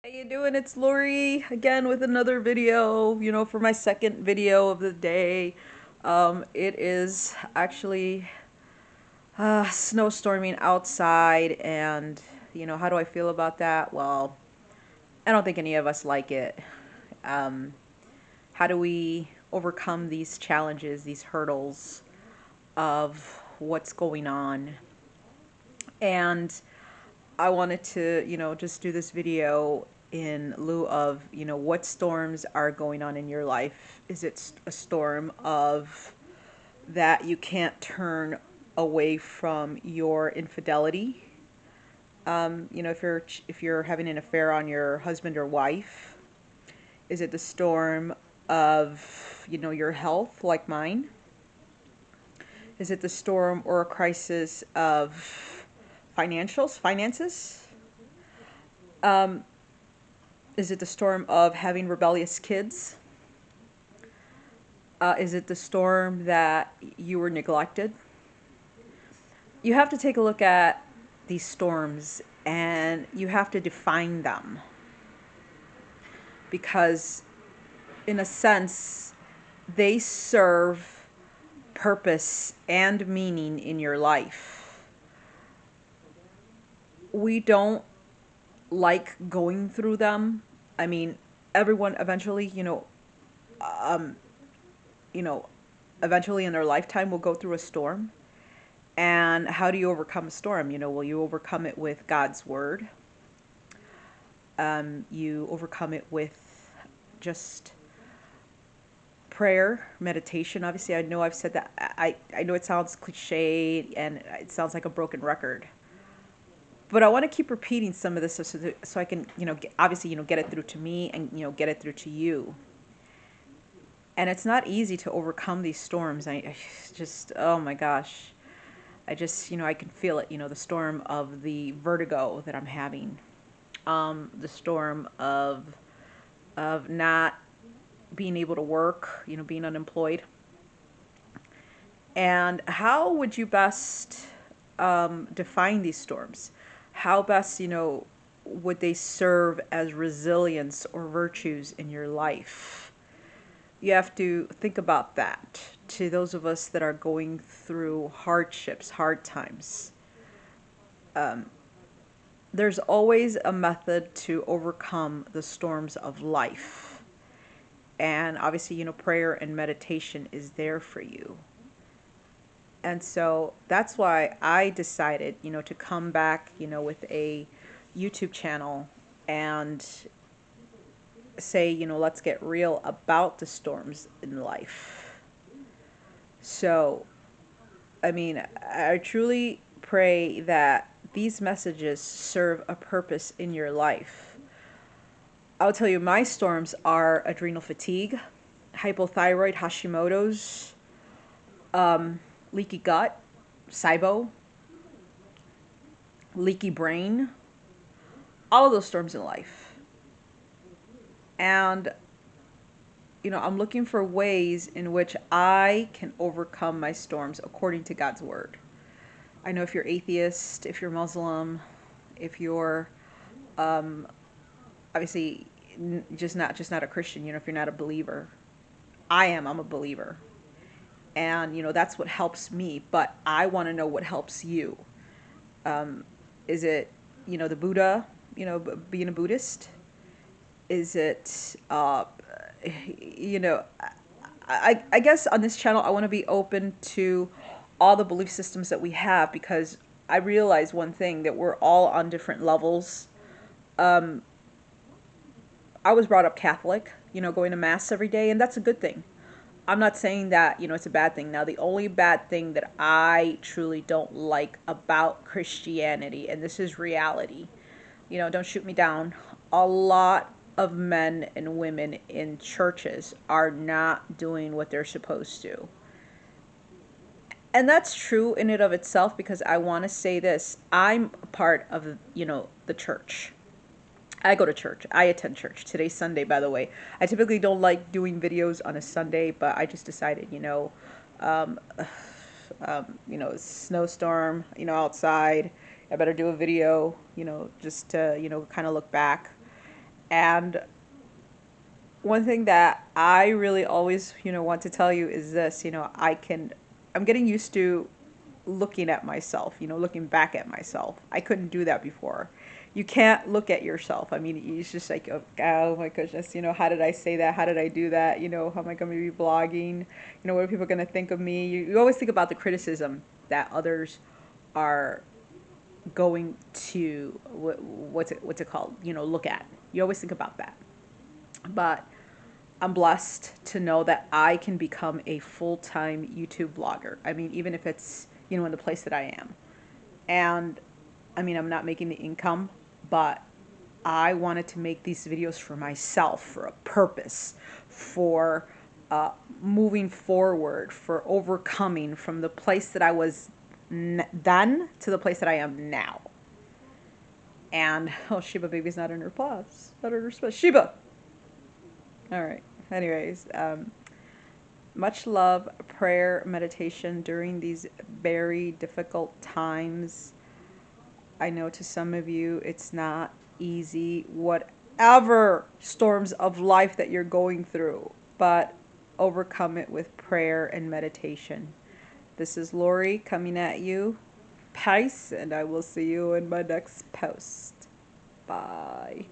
How you doing? It's Lori again with another video, for my second video of the day. It is actually snowstorming outside, and how do I feel about that? Well, I don't think any of us like it. Um, how do we overcome these challenges, these hurdles of what's going on? And I wanted to, just do this video in lieu of, what storms are going on in your life. Is it a storm of that you can't turn away from your infidelity? If you're having an affair on your husband or wife, is it the storm of, your health like mine? Is it the storm or a crisis of finances? Um, Is it the storm of having rebellious kids? Is it the storm that you were neglected? You have to take a look at these storms and you have to define them because, in a sense, they serve purpose and meaning in your life. We don't like going through them. I mean, everyone eventually, um, you know, eventually in their lifetime will go through a storm. And how do you overcome a storm? Will you overcome it with God's word? You overcome it with just prayer, meditation. Obviously, I know I've said that. I know it sounds cliche and it sounds like a broken record. But I want to keep repeating some of this so I can, obviously, get it through to me and, get it through to you. And it's not easy to overcome these storms. I just, oh my gosh. I just, I can feel it, the storm of the vertigo that I'm having, the storm of not being able to work, being unemployed. And how would you best define these storms? How best, would they serve as resilience or virtues in your life? You have to think about that to those of us that are going through hardships, hard times. Um, there's always a method to overcome the storms of life. And obviously, prayer and meditation is there for you. And so that's why I decided, to come back, with a YouTube channel and say, let's get real about the storms in life. So, I mean, I truly pray that these messages serve a purpose in your life. I'll tell you, my storms are adrenal fatigue, hypothyroid, Hashimoto's, leaky gut, SIBO, leaky brain, all of those storms in life. And, I'm looking for ways in which I can overcome my storms according to God's word. I know if you're atheist, if you're Muslim, if you're obviously just not a Christian, if you're not a believer. I'm a believer. And that's what helps me, but I want to know what helps you. Is it the Buddha, being a Buddhist? Is it you know I guess on this channel I want to be open to all the belief systems that we have, because I realize one thing, that we're all on different levels. um, I was brought up Catholic, going to mass every day, and that's a good thing. I'm not saying that, it's a bad thing. Now, the only bad thing that I truly don't like about Christianity, and this is reality, don't shoot me down, a lot of men and women in churches are not doing what they're supposed to. And that's true in and of itself, because I want to say this. I'm a part of, the church. I go to church. I attend church. Today's Sunday, by the way. I typically don't like doing videos on a Sunday, but I just decided, um, snowstorm, outside. I better do a video, just to, kind of look back. And one thing that I really always, want to tell you is this, I'm getting used to looking at myself, looking back at myself. I couldn't do that before. You can't look at yourself. I mean, it's just like, oh my goodness, how did I say that? How did I do that? How am I going to be blogging? What are people going to think of me? You always think about the criticism that others are going to, what's it called? Look at. You always think about that. But I'm blessed to know that I can become a full-time YouTube blogger. I mean, even if it's, in the place that I am. And I mean, I'm not making the income, but I wanted to make these videos for myself, for a purpose, for moving forward, for overcoming from the place that I was then to the place that I am now. And, oh, Shebah Baby's not in her place. Not in her space. Shebah! All right. Anyways, much love, prayer, meditation during these very difficult times. I know to some of you it's not easy, whatever storms of life that you're going through, but overcome it with prayer and meditation. This is Lori coming at you. Peace, and I will see you in my next post. Bye.